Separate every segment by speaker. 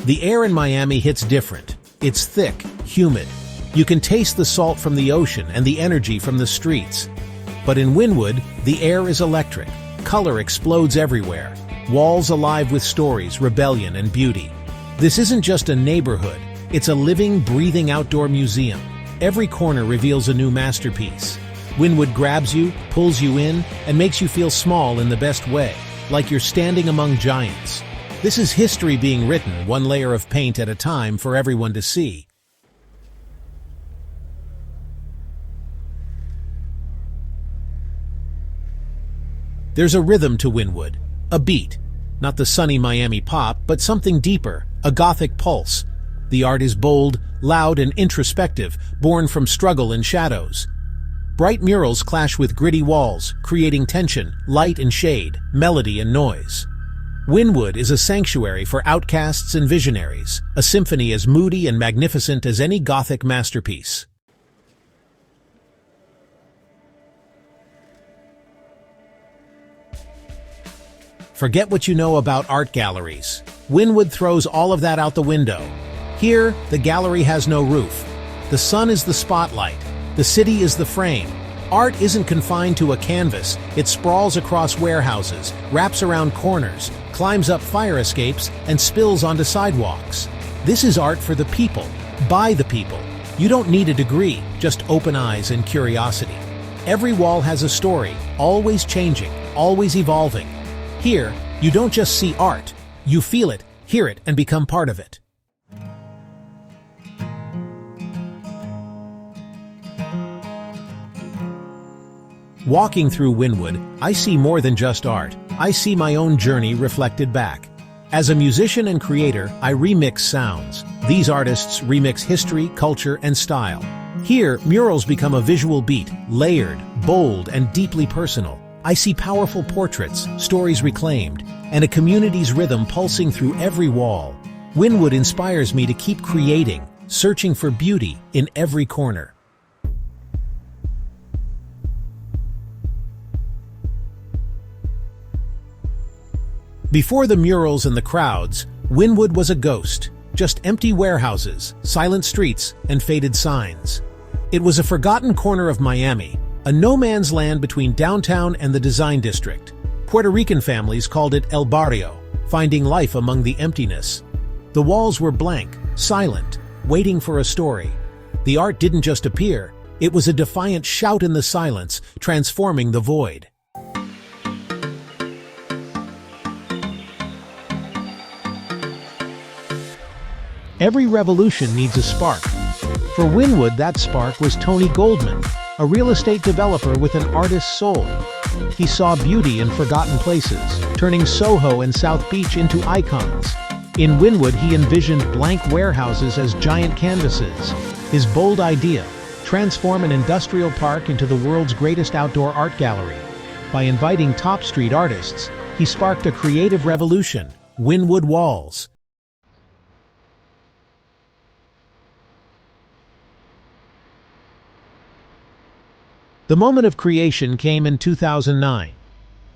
Speaker 1: The air in Miami hits different. It's thick, humid. You can taste the salt from the ocean and the energy from the streets. But in Wynwood, the air is electric. Color explodes everywhere. Walls alive with stories, rebellion, and beauty. This isn't just a neighborhood. It's a living, breathing outdoor museum. Every corner reveals a new masterpiece. Wynwood grabs you, pulls you in, and makes you feel small in the best way, like you're standing among giants. This is history being written, one layer of paint at a time for everyone to see. There's a rhythm to Wynwood, a beat. Not the sunny Miami pop, but something deeper, a Gothic pulse. The art is bold, loud, and introspective, born from struggle and shadows. Bright murals clash with gritty walls, creating tension, light and shade, melody and noise. Wynwood is a sanctuary for outcasts and visionaries, a symphony as moody and magnificent as any Gothic masterpiece. Forget what you know about art galleries. Wynwood throws all of that out the window. Here, the gallery has no roof. The sun is the spotlight. The city is the frame. Art isn't confined to a canvas. It sprawls across warehouses, wraps around corners, climbs up fire escapes, and spills onto sidewalks. This is art for the people, by the people. You don't need a degree, just open eyes and curiosity. Every wall has a story, always changing, always evolving. Here, you don't just see art. You feel it, hear it, and become part of it. Walking through Wynwood, I see more than just art. I see my own journey reflected back. As a musician and creator, I remix sounds. These artists remix history, culture, and style. Here, murals become a visual beat, layered, bold, and deeply personal. I see powerful portraits, stories reclaimed, and a community's rhythm pulsing through every wall. Wynwood inspires me to keep creating, searching for beauty in every corner. Before the murals and the crowds, Wynwood was a ghost, just empty warehouses, silent streets, and faded signs. It was a forgotten corner of Miami, a no-man's land between downtown and the design district. Puerto Rican families called it El Barrio, finding life among the emptiness. The walls were blank, silent, waiting for a story. The art didn't just appear, it was a defiant shout in the silence, transforming the void. Every revolution needs a spark. For Wynwood, that spark was Tony Goldman, a real estate developer with an artist's soul. He saw beauty in forgotten places, turning Soho and South Beach into icons. In Wynwood, he envisioned blank warehouses as giant canvases. His bold idea: transform an industrial park into the world's greatest outdoor art gallery. By inviting top street artists, he sparked a creative revolution: Wynwood Walls. The moment of creation came in 2009.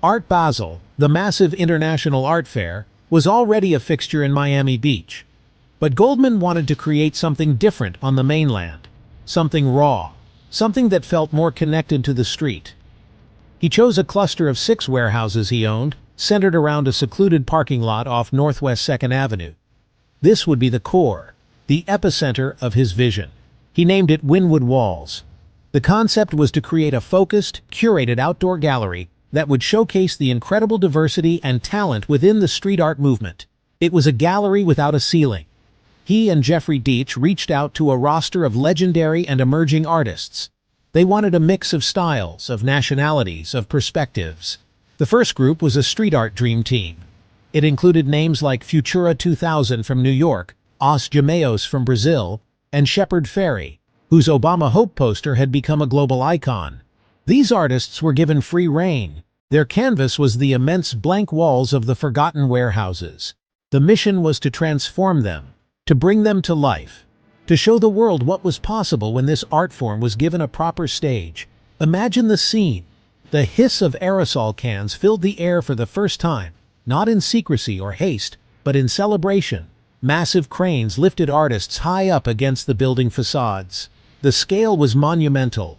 Speaker 1: Art Basel, the massive international art fair, was already a fixture in Miami Beach. But Goldman wanted to create something different on the mainland. Something raw. Something that felt more connected to the street. He chose a cluster of 6 warehouses he owned, centered around a secluded parking lot off Northwest 2nd Avenue. This would be the core, the epicenter of his vision. He named it Wynwood Walls. The concept was to create a focused, curated outdoor gallery that would showcase the incredible diversity and talent within the street art movement. It was a gallery without a ceiling. He and Jeffrey Deitch reached out to a roster of legendary and emerging artists. They wanted a mix of styles, of nationalities, of perspectives. The first group was a street art dream team. It included names like Futura 2000 from New York, Os Jameos from Brazil, and Shepard Fairey, whose Obama Hope poster had become a global icon. These artists were given free rein. Their canvas was the immense blank walls of the forgotten warehouses. The mission was to transform them, to bring them to life, to show the world what was possible when this art form was given a proper stage. Imagine the scene. The hiss of aerosol cans filled the air for the first time, not in secrecy or haste, but in celebration. Massive cranes lifted artists high up against the building facades. The scale was monumental.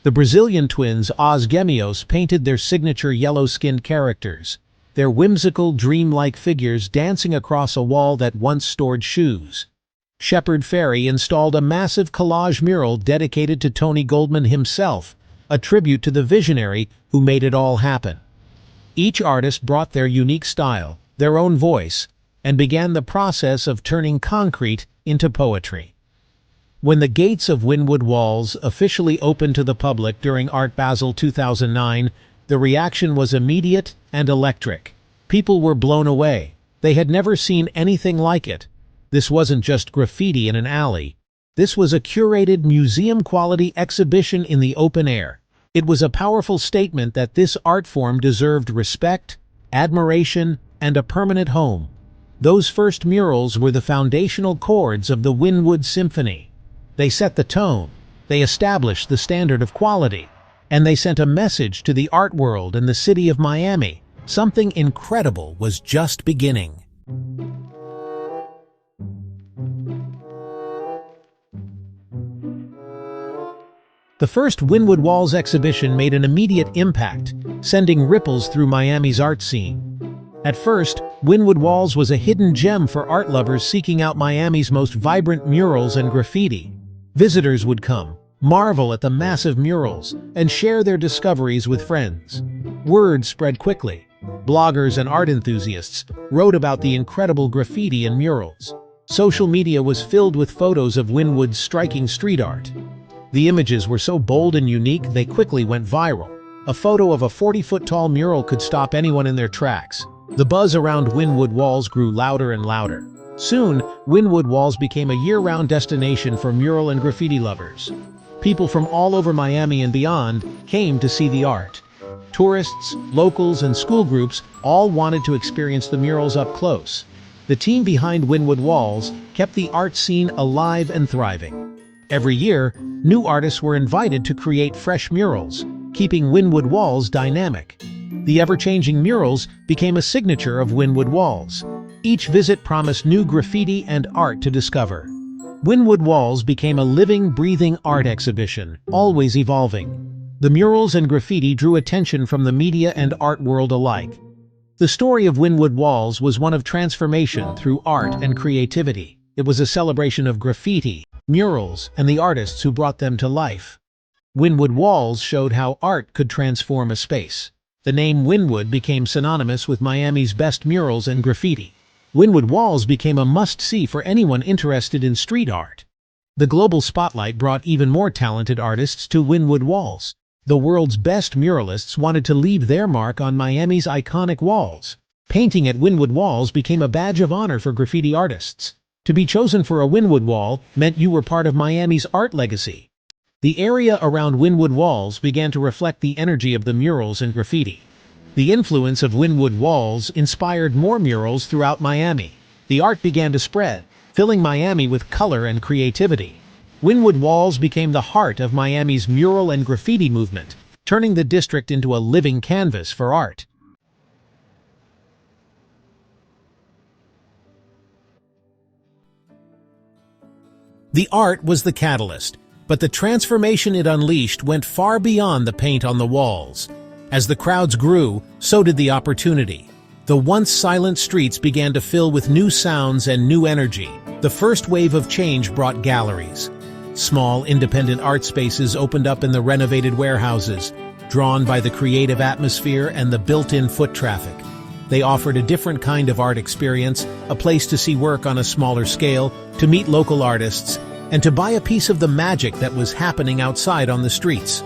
Speaker 1: The Brazilian twins Os Gêmeos painted their signature yellow-skinned characters, their whimsical, dreamlike figures dancing across a wall that once stored shoes. Shepard Fairey installed a massive collage mural dedicated to Tony Goldman himself, a tribute to the visionary who made it all happen. Each artist brought their unique style, their own voice, and began the process of turning concrete into poetry. When the gates of Wynwood Walls officially opened to the public during Art Basel 2009, the reaction was immediate and electric. People were blown away. They had never seen anything like it. This wasn't just graffiti in an alley. This was a curated museum-quality exhibition in the open air. It was a powerful statement that this art form deserved respect, admiration, and a permanent home. Those first murals were the foundational chords of the Wynwood Symphony. They set the tone, they established the standard of quality, and they sent a message to the art world and the city of Miami. Something incredible was just beginning. The first Wynwood Walls exhibition made an immediate impact, sending ripples through Miami's art scene. At first, Wynwood Walls was a hidden gem for art lovers seeking out Miami's most vibrant murals and graffiti. Visitors would come, marvel at the massive murals, and share their discoveries with friends. Word spread quickly. Bloggers and art enthusiasts wrote about the incredible graffiti and murals. Social media was filled with photos of Wynwood's striking street art. The images were so bold and unique they quickly went viral. A photo of a 40-foot-tall mural could stop anyone in their tracks. The buzz around Wynwood Walls grew louder and louder. Soon, Wynwood Walls became a year-round destination for mural and graffiti lovers. People from all over Miami and beyond came to see the art. Tourists, locals, and school groups all wanted to experience the murals up close. The team behind Wynwood Walls kept the art scene alive and thriving. Every year, new artists were invited to create fresh murals, keeping Wynwood Walls dynamic. The ever-changing murals became a signature of Wynwood Walls. Each visit promised new graffiti and art to discover. Wynwood Walls became a living, breathing art exhibition, always evolving. The murals and graffiti drew attention from the media and art world alike. The story of Wynwood Walls was one of transformation through art and creativity. It was a celebration of graffiti, murals, and the artists who brought them to life. Wynwood Walls showed how art could transform a space. The name Wynwood became synonymous with Miami's best murals and graffiti. Wynwood Walls became a must-see for anyone interested in street art. The global spotlight brought even more talented artists to Wynwood Walls. The world's best muralists wanted to leave their mark on Miami's iconic walls. Painting at Wynwood Walls became a badge of honor for graffiti artists. To be chosen for a Wynwood Wall meant you were part of Miami's art legacy. The area around Wynwood Walls began to reflect the energy of the murals and graffiti. The influence of Wynwood Walls inspired more murals throughout Miami. The art began to spread, filling Miami with color and creativity. Wynwood Walls became the heart of Miami's mural and graffiti movement, turning the district into a living canvas for art. The art was the catalyst, but the transformation it unleashed went far beyond the paint on the walls. As the crowds grew, so did the opportunity. The once silent streets began to fill with new sounds and new energy. The first wave of change brought galleries. Small, independent art spaces opened up in the renovated warehouses, drawn by the creative atmosphere and the built-in foot traffic. They offered a different kind of art experience, a place to see work on a smaller scale, to meet local artists, and to buy a piece of the magic that was happening outside on the streets.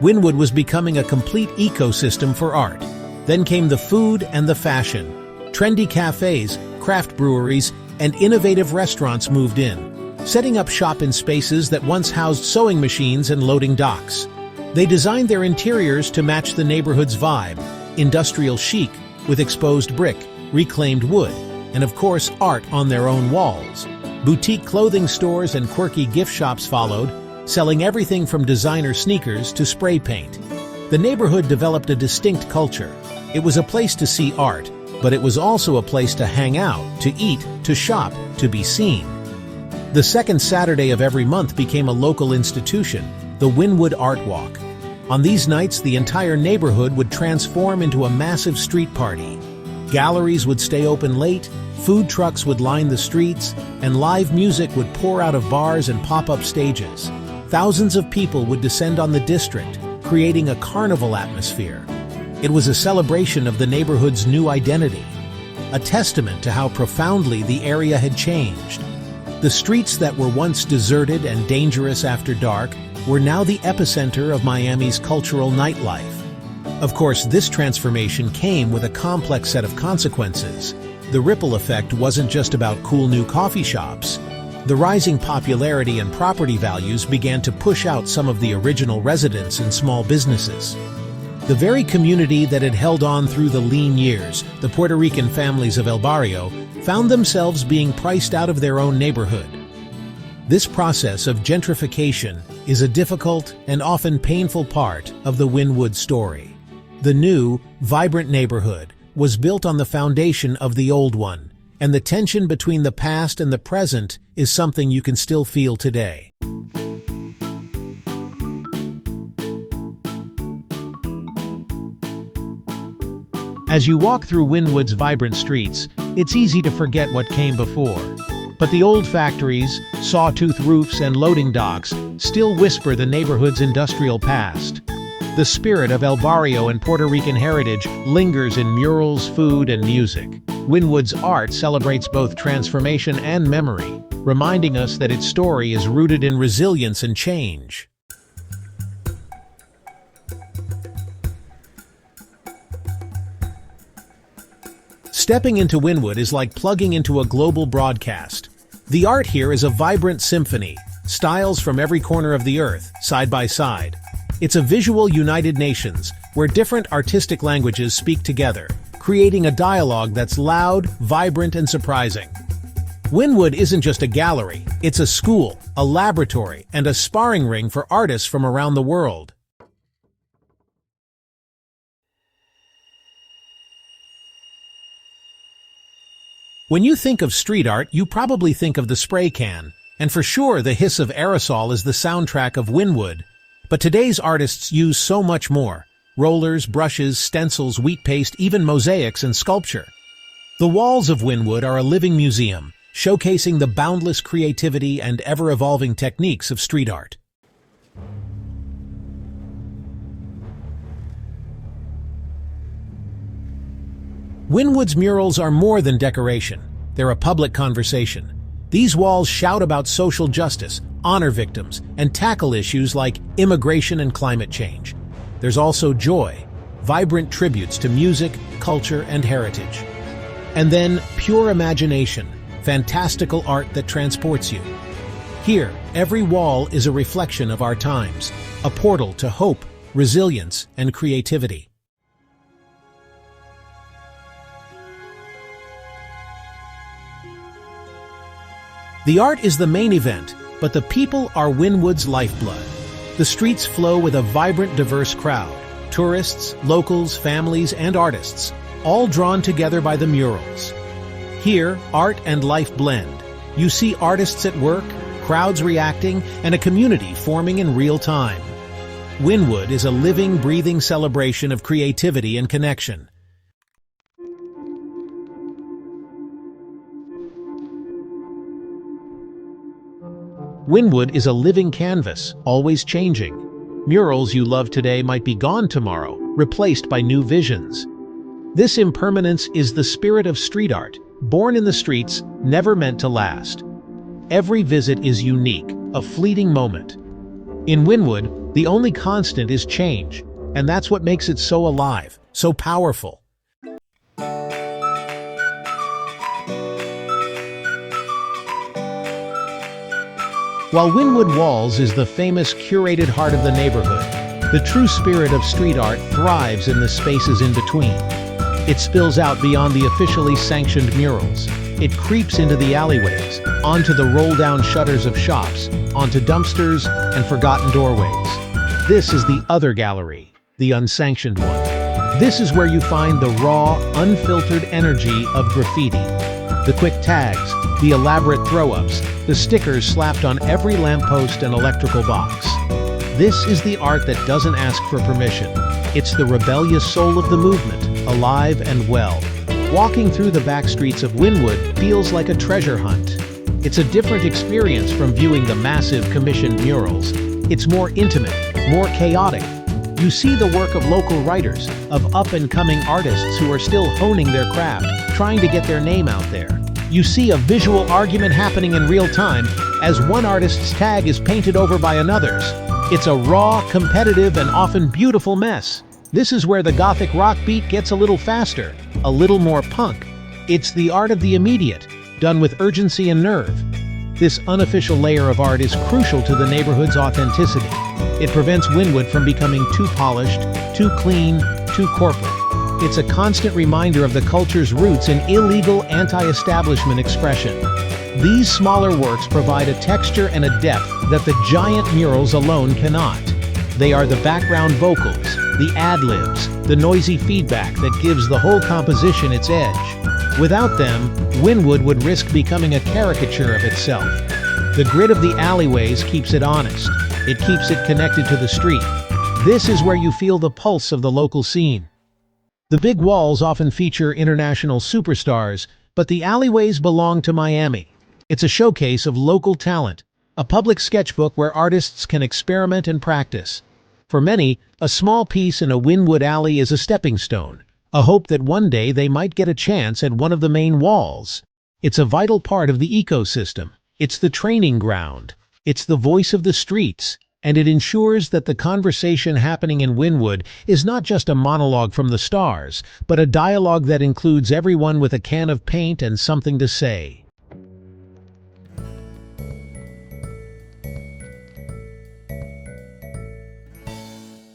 Speaker 1: Wynwood was becoming a complete ecosystem for art. Then came the food and the fashion. Trendy cafes, craft breweries, and innovative restaurants moved in, setting up shop in spaces that once housed sewing machines and loading docks. They designed their interiors to match the neighborhood's vibe, industrial chic, with exposed brick, reclaimed wood, and of course art on their own walls. Boutique clothing stores and quirky gift shops followed, selling everything from designer sneakers to spray paint. The neighborhood developed a distinct culture. It was a place to see art, but it was also a place to hang out, to eat, to shop, to be seen. The second Saturday of every month became a local institution, the Wynwood Art Walk. On these nights, the entire neighborhood would transform into a massive street party. Galleries would stay open late, food trucks would line the streets, and live music would pour out of bars and pop-up stages. Thousands of people would descend on the district, creating a carnival atmosphere. It was a celebration of the neighborhood's new identity, a testament to how profoundly the area had changed. The streets that were once deserted and dangerous after dark were now the epicenter of Miami's cultural nightlife. Of course, this transformation came with a complex set of consequences. The ripple effect wasn't just about cool new coffee shops. The rising popularity and property values began to push out some of the original residents and small businesses. The very community that had held on through the lean years, the Puerto Rican families of El Barrio, found themselves being priced out of their own neighborhood. This process of gentrification is a difficult and often painful part of the Wynwood story. The new, vibrant neighborhood was built on the foundation of the old one, and the tension between the past and the present is something you can still feel today. As you walk through Wynwood's vibrant streets, it's easy to forget what came before. But the old factories, sawtooth roofs, and loading docks still whisper the neighborhood's industrial past. The spirit of El Barrio and Puerto Rican heritage lingers in murals, food, and music. Wynwood's art celebrates both transformation and memory, reminding us that its story is rooted in resilience and change. Stepping into Wynwood is like plugging into a global broadcast. The art here is a vibrant symphony, styles from every corner of the earth, side by side. It's a visual United Nations, where different artistic languages speak together, creating a dialogue that's loud, vibrant, and surprising. Wynwood isn't just a gallery, it's a school, a laboratory, and a sparring ring for artists from around the world. When you think of street art, you probably think of the spray can, and for sure the hiss of aerosol is the soundtrack of Wynwood. But today's artists use so much more: rollers, brushes, stencils, wheat paste, even mosaics and sculpture. The walls of Wynwood are a living museum, showcasing the boundless creativity and ever-evolving techniques of street art. Wynwood's murals are more than decoration. They're a public conversation. These walls shout about social justice, honor victims, and tackle issues like immigration and climate change. There's also joy, vibrant tributes to music, culture, and heritage. And then pure imagination, fantastical art that transports you. Here, every wall is a reflection of our times, a portal to hope, resilience, and creativity. The art is the main event, but the people are Wynwood's lifeblood. The streets flow with a vibrant, diverse crowd: tourists, locals, families, and artists, all drawn together by the murals. Here, art and life blend. You see artists at work, crowds reacting, and a community forming in real time. Wynwood is a living, breathing celebration of creativity and connection. Wynwood is a living canvas, always changing. Murals you love today might be gone tomorrow, replaced by new visions. This impermanence is the spirit of street art, born in the streets, never meant to last. Every visit is unique, a fleeting moment. In Wynwood, the only constant is change, and that's what makes it so alive, so powerful. While Wynwood Walls is the famous curated heart of the neighborhood, the true spirit of street art thrives in the spaces in between. It spills out beyond the officially sanctioned murals. It creeps into the alleyways, onto the roll-down shutters of shops, onto dumpsters and forgotten doorways. This is the other gallery, the unsanctioned one. This is where you find the raw, unfiltered energy of graffiti. The quick tags, the elaborate throw-ups, the stickers slapped on every lamppost and electrical box. This is the art that doesn't ask for permission. It's the rebellious soul of the movement, alive and well. Walking through the back streets of Wynwood feels like a treasure hunt. It's a different experience from viewing the massive commissioned murals. It's more intimate, more chaotic. You see the work of local writers, of up-and-coming artists who are still honing their craft, trying to get their name out there. You see a visual argument happening in real time as one artist's tag is painted over by another's. It's a raw, competitive, and often beautiful mess. This is where the Gothic rock beat gets a little faster, a little more punk. It's the art of the immediate, done with urgency and nerve. This unofficial layer of art is crucial to the neighborhood's authenticity. It prevents Wynwood from becoming too polished, too clean, too corporate. It's a constant reminder of the culture's roots in illegal anti-establishment expression. These smaller works provide a texture and a depth that the giant murals alone cannot. They are the background vocals, the ad-libs, the noisy feedback that gives the whole composition its edge. Without them, Wynwood would risk becoming a caricature of itself. The grit of the alleyways keeps it honest. It keeps it connected to the street. This is where you feel the pulse of the local scene. The big walls often feature international superstars, but the alleyways belong to Miami. It's a showcase of local talent, a public sketchbook where artists can experiment and practice. For many, a small piece in a Wynwood alley is a stepping stone, a hope that one day they might get a chance at one of the main walls. It's a vital part of the ecosystem. It's the training ground. It's the voice of the streets, and it ensures that the conversation happening in Wynwood is not just a monologue from the stars, but a dialogue that includes everyone with a can of paint and something to say.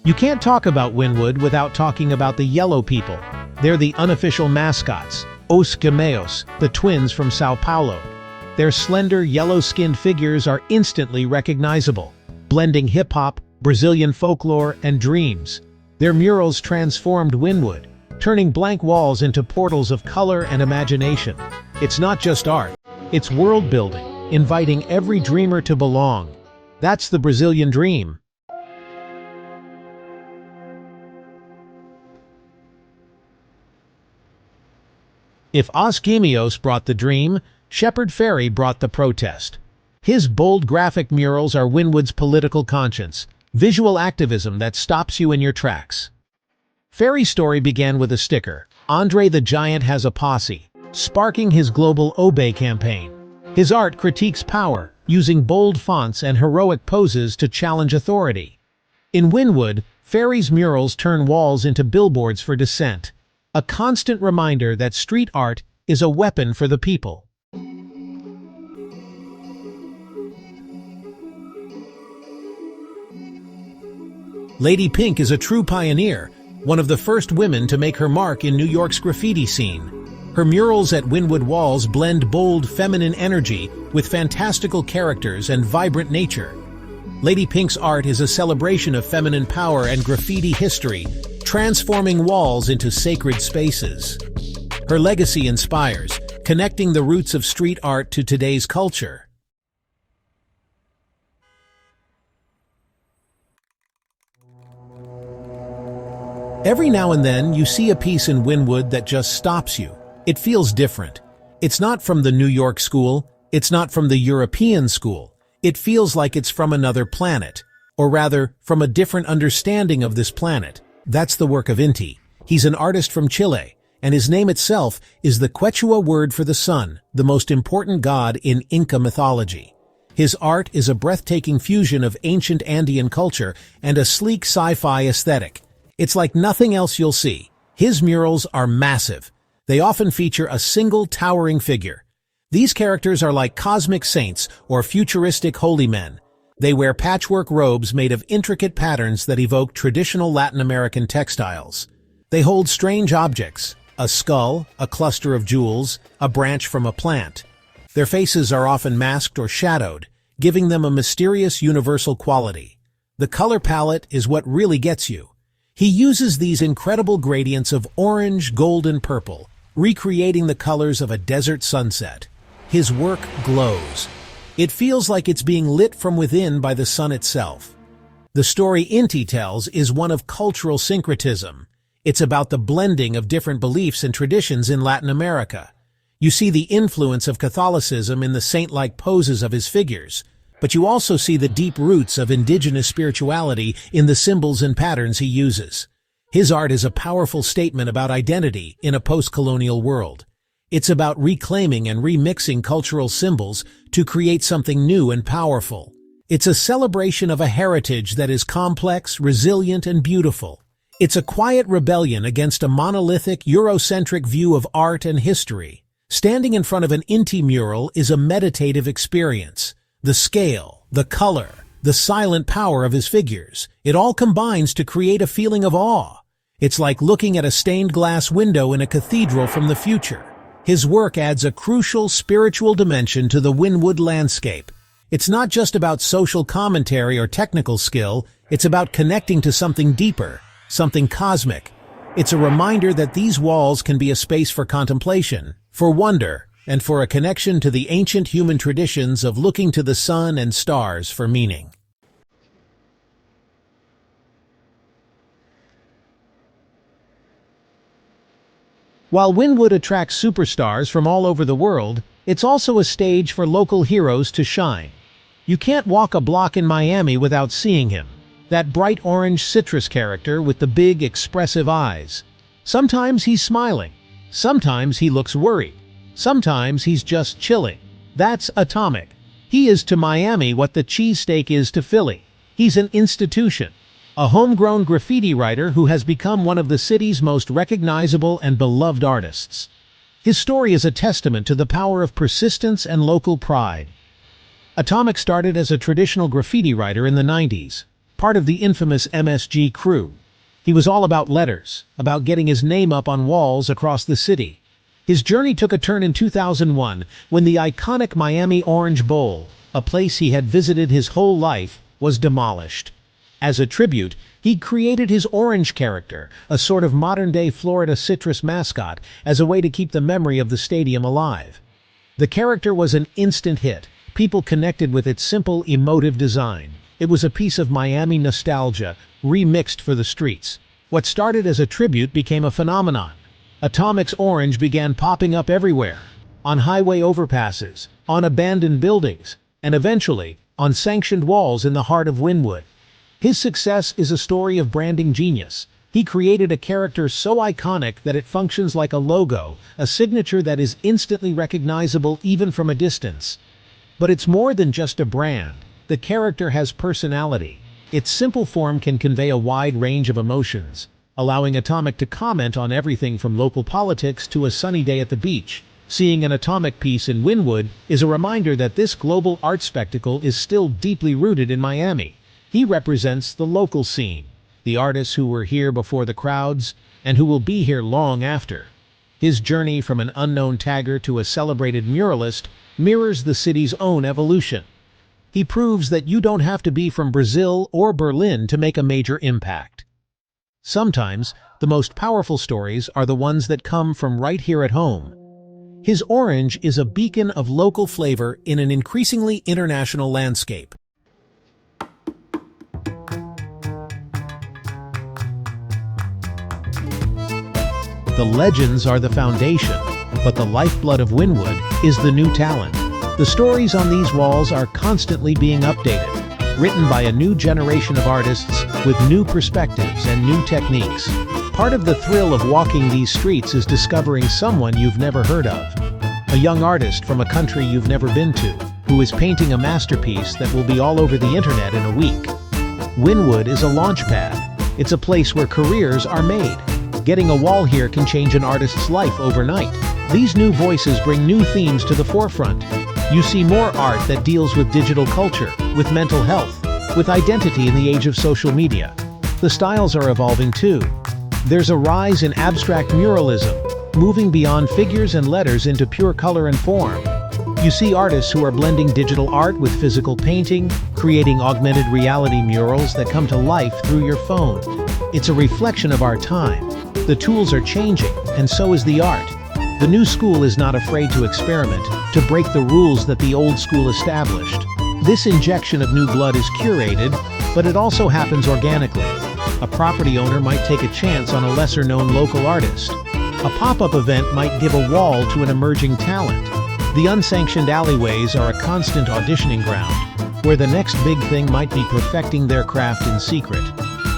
Speaker 1: You can't talk about Wynwood without talking about the yellow people. They're the unofficial mascots, Os Gameos, the twins from Sao Paulo. Their slender, yellow-skinned figures are instantly recognizable, blending hip-hop, Brazilian folklore, and dreams. Their murals transformed Wynwood, turning blank walls into portals of color and imagination. It's not just art, it's world-building, inviting every dreamer to belong. That's the Brazilian dream. If Os Gameos brought the dream, Shepard Fairey brought the protest. His bold graphic murals are Wynwood's political conscience, visual activism that stops you in your tracks. Fairey's story began with a sticker, "Andre the Giant has a posse," sparking his global Obey campaign. His art critiques power, using bold fonts and heroic poses to challenge authority. In Wynwood, Fairey's murals turn walls into billboards for dissent, a constant reminder that street art is a weapon for the people. Lady Pink is a true pioneer, one of the first women to make her mark in New York's graffiti scene. Her murals at Wynwood Walls blend bold feminine energy with fantastical characters and vibrant nature. Lady Pink's art is a celebration of feminine power and graffiti history, transforming walls into sacred spaces. Her legacy inspires, connecting the roots of street art to today's culture. Every now and then, you see a piece in Wynwood that just stops you. It feels different. It's not from the New York school. It's not from the European school. It feels like it's from another planet, or rather, from a different understanding of this planet. That's the work of Inti. He's an artist from Chile, and his name itself is the Quechua word for the sun, the most important god in Inca mythology. His art is a breathtaking fusion of ancient Andean culture and a sleek sci-fi aesthetic. It's like nothing else you'll see. His murals are massive. They often feature a single towering figure. These characters are like cosmic saints or futuristic holy men. They wear patchwork robes made of intricate patterns that evoke traditional Latin American textiles. They hold strange objects, a skull, a cluster of jewels, a branch from a plant. Their faces are often masked or shadowed, giving them a mysterious universal quality. The color palette is what really gets you. He uses these incredible gradients of orange, gold, and purple, recreating the colors of a desert sunset. His work glows. It feels like it's being lit from within by the sun itself. The story Inti tells is one of cultural syncretism. It's about the blending of different beliefs and traditions in Latin America. You see the influence of Catholicism in the saint-like poses of his figures, but you also see the deep roots of indigenous spirituality in the symbols and patterns he uses. His art is a powerful statement about identity in a post-colonial world. It's about reclaiming and remixing cultural symbols to create something new and powerful. It's a celebration of a heritage that is complex, resilient, and beautiful. It's a quiet rebellion against a monolithic, Eurocentric view of art and history. Standing in front of an Inti mural is a meditative experience. The scale, the color, the silent power of his figures, it all combines to create a feeling of awe. It's like looking at a stained glass window in a cathedral from the future. His work adds a crucial spiritual dimension to the Wynwood landscape. It's not just about social commentary or technical skill, it's about connecting to something deeper, something cosmic. It's a reminder that these walls can be a space for contemplation, for wonder, and for a connection to the ancient human traditions of looking to the sun and stars for meaning. While Wynwood attracts superstars from all over the world, it's also a stage for local heroes to shine. You can't walk a block in Miami without seeing him. That bright orange citrus character with the big, expressive eyes. Sometimes he's smiling. Sometimes he looks worried. Sometimes he's just chilling. That's Atomic. He is to Miami what the cheesesteak is to Philly. He's an institution. A homegrown graffiti writer who has become one of the city's most recognizable and beloved artists. His story is a testament to the power of persistence and local pride. Atomic started as a traditional graffiti writer in the 90s. Part of the infamous MSG crew. He was all about letters, about getting his name up on walls across the city. His journey took a turn in 2001 when the iconic Miami Orange Bowl, a place he had visited his whole life, was demolished. As a tribute, he created his orange character, a sort of modern-day Florida citrus mascot, as a way to keep the memory of the stadium alive. The character was an instant hit. People connected with its simple, emotive design. It was a piece of Miami nostalgia, remixed for the streets. What started as a tribute became a phenomenon. Atomic's orange began popping up everywhere, on highway overpasses, on abandoned buildings, and eventually, on sanctioned walls in the heart of Wynwood. His success is a story of branding genius. He created a character so iconic that it functions like a logo, a signature that is instantly recognizable even from a distance. But it's more than just a brand. The character has personality. Its simple form can convey a wide range of emotions, allowing Atomic to comment on everything from local politics to a sunny day at the beach. Seeing an Atomic piece in Wynwood is a reminder that this global art spectacle is still deeply rooted in Miami. He represents the local scene, the artists who were here before the crowds and who will be here long after. His journey from an unknown tagger to a celebrated muralist mirrors the city's own evolution. He proves that you don't have to be from Brazil or Berlin to make a major impact. Sometimes, the most powerful stories are the ones that come from right here at home. His orange is a beacon of local flavor in an increasingly international landscape. The legends are the foundation, but the lifeblood of Wynwood is the new talent. The stories on these walls are constantly being updated, written by a new generation of artists with new perspectives and new techniques. Part of the thrill of walking these streets is discovering someone you've never heard of. A young artist from a country you've never been to, who is painting a masterpiece that will be all over the internet in a week. Wynwood is a launchpad. It's a place where careers are made. Getting a wall here can change an artist's life overnight. These new voices bring new themes to the forefront. You see more art that deals with digital culture, with mental health, with identity in the age of social media. The styles are evolving too. There's a rise in abstract muralism, moving beyond figures and letters into pure color and form. You see artists who are blending digital art with physical painting, creating augmented reality murals that come to life through your phone. It's a reflection of our time. The tools are changing, and so is the art. The new school is not afraid to experiment, to break the rules that the old school established. This injection of new blood is curated, but it also happens organically. A property owner might take a chance on a lesser-known local artist. A pop-up event might give a wall to an emerging talent. The unsanctioned alleyways are a constant auditioning ground, where the next big thing might be perfecting their craft in secret.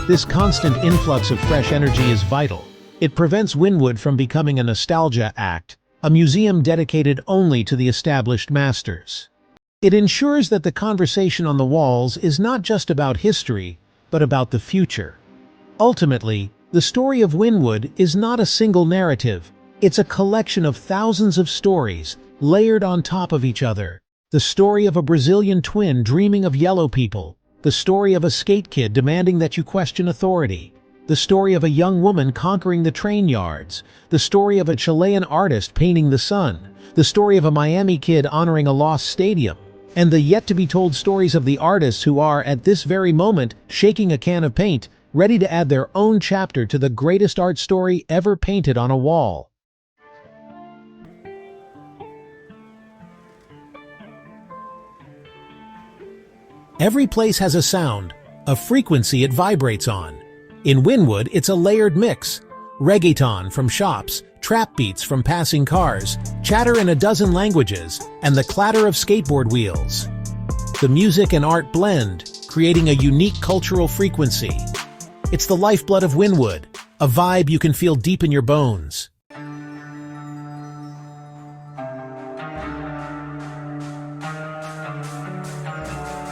Speaker 1: This constant influx of fresh energy is vital. It prevents Wynwood from becoming a nostalgia act, a museum dedicated only to the established masters. It ensures that the conversation on the walls is not just about history, but about the future. Ultimately, the story of Wynwood is not a single narrative. It's a collection of thousands of stories, layered on top of each other. The story of a Brazilian twin dreaming of yellow people. The story of a skate kid demanding that you question authority. The story of a young woman conquering the train yards. The story of a Chilean artist painting the sun. The story of a Miami kid honoring a lost stadium. And the yet-to-be-told stories of the artists who are, at this very moment, shaking a can of paint, ready to add their own chapter to the greatest art story ever painted on a wall. Every place has a sound, a frequency it vibrates on. In Wynwood, it's a layered mix. Reggaeton from shops, trap beats from passing cars, chatter in a dozen languages, and the clatter of skateboard wheels. The music and art blend, creating a unique cultural frequency. It's the lifeblood of Wynwood, a vibe you can feel deep in your bones.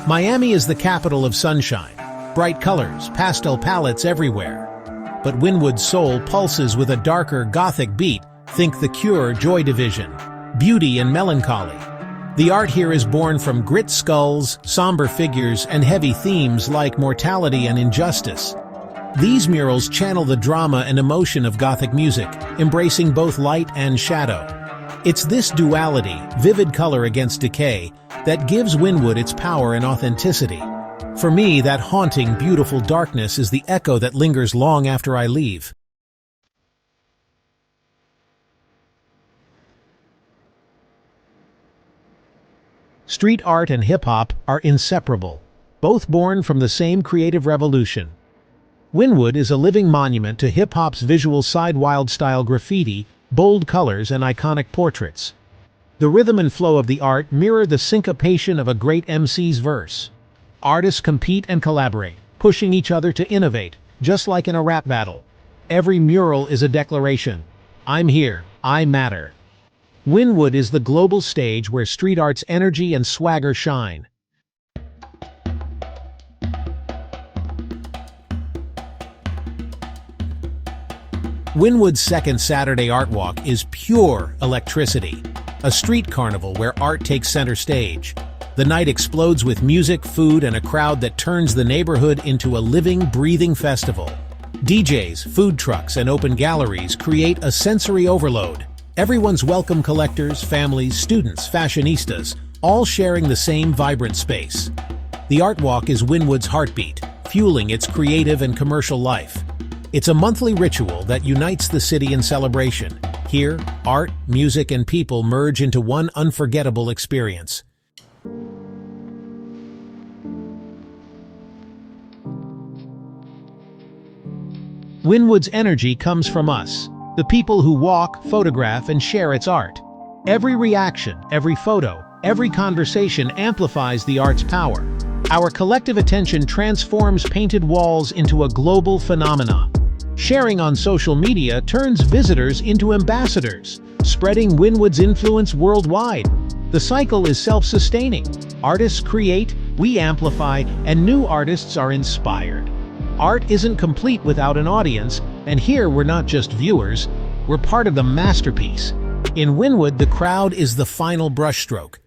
Speaker 1: Miami is the capital of sunshine. Bright colors, pastel palettes everywhere. But Wynwood's soul pulses with a darker Gothic beat. Think The Cure, Joy Division, beauty and melancholy. The art here is born from grit skulls, somber figures, and heavy themes like mortality and injustice. These murals channel the drama and emotion of Gothic music, embracing both light and shadow. It's this duality, vivid color against decay, that gives Wynwood its power and authenticity. For me, that haunting, beautiful darkness is the echo that lingers long after I leave. Street art and hip-hop are inseparable, both born from the same creative revolution. Wynwood is a living monument to hip-hop's visual side-wild-style graffiti, bold colors, and iconic portraits. The rhythm and flow of the art mirror the syncopation of a great MC's verse. Artists compete and collaborate, pushing each other to innovate, just like in a rap battle. Every mural is a declaration. I'm here, I matter. Wynwood is the global stage where street art's energy and swagger shine. Wynwood's second Saturday Art Walk is pure electricity, a street carnival where art takes center stage. The night explodes with music, food, and a crowd that turns the neighborhood into a living, breathing festival. DJs, food trucks, and open galleries create a sensory overload. Everyone's welcome: collectors, families, students, fashionistas, all sharing the same vibrant space. The Art Walk is Wynwood's heartbeat, fueling its creative and commercial life. It's a monthly ritual that unites the city in celebration. Here, art, music, and people merge into one unforgettable experience. Wynwood's energy comes from us, the people who walk, photograph, and share its art. Every reaction, every photo, every conversation amplifies the art's power. Our collective attention transforms painted walls into a global phenomenon. Sharing on social media turns visitors into ambassadors, spreading Wynwood's influence worldwide. The cycle is self-sustaining. Artists create, we amplify, and new artists are inspired. Art isn't complete without an audience, and here we're not just viewers, we're part of the masterpiece. In Wynwood, the crowd is the final brushstroke.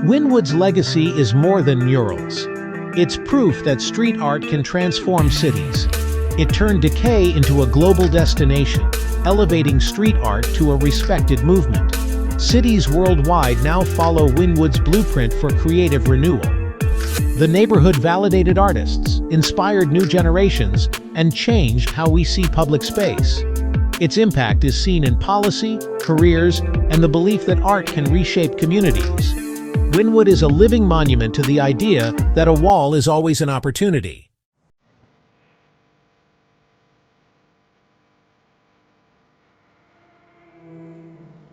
Speaker 1: Wynwood's legacy is more than murals. It's proof that street art can transform cities. It turned decay into a global destination, elevating street art to a respected movement. Cities worldwide now follow Wynwood's blueprint for creative renewal. The neighborhood validated artists, inspired new generations, and changed how we see public space. Its impact is seen in policy, careers, and the belief that art can reshape communities. Wynwood is a living monument to the idea that a wall is always an opportunity.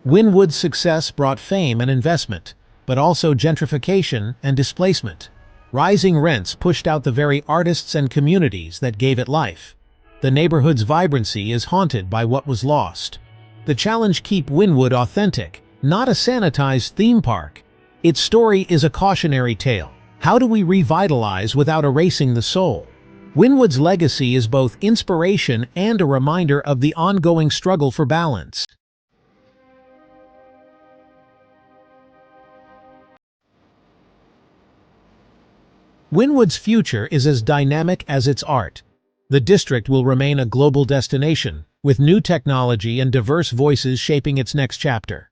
Speaker 1: Wynwood's success brought fame and investment, but also gentrification and displacement. Rising rents pushed out the very artists and communities that gave it life. The neighborhood's vibrancy is haunted by what was lost. The challenge: keep Wynwood authentic, not a sanitized theme park. Its story is a cautionary tale. How do we revitalize without erasing the soul? Wynwood's legacy is both inspiration and a reminder of the ongoing struggle for balance. Wynwood's future is as dynamic as its art. The district will remain a global destination, with new technology and diverse voices shaping its next chapter.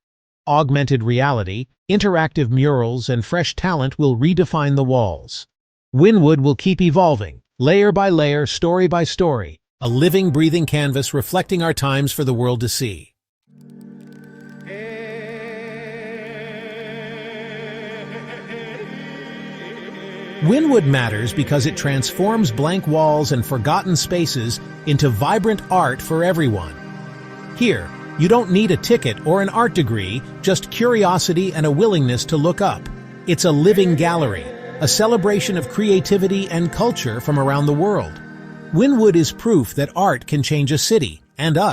Speaker 1: Augmented reality, interactive murals, and fresh talent will redefine the walls. Wynwood will keep evolving, layer by layer, story by story, a living, breathing canvas reflecting our times for the world to see. Wynwood matters because it transforms blank walls and forgotten spaces into vibrant art for everyone. Here, you don't need a ticket or an art degree, just curiosity and a willingness to look up. It's a living gallery, a celebration of creativity and culture from around the world. Wynwood is proof that art can change a city, and us.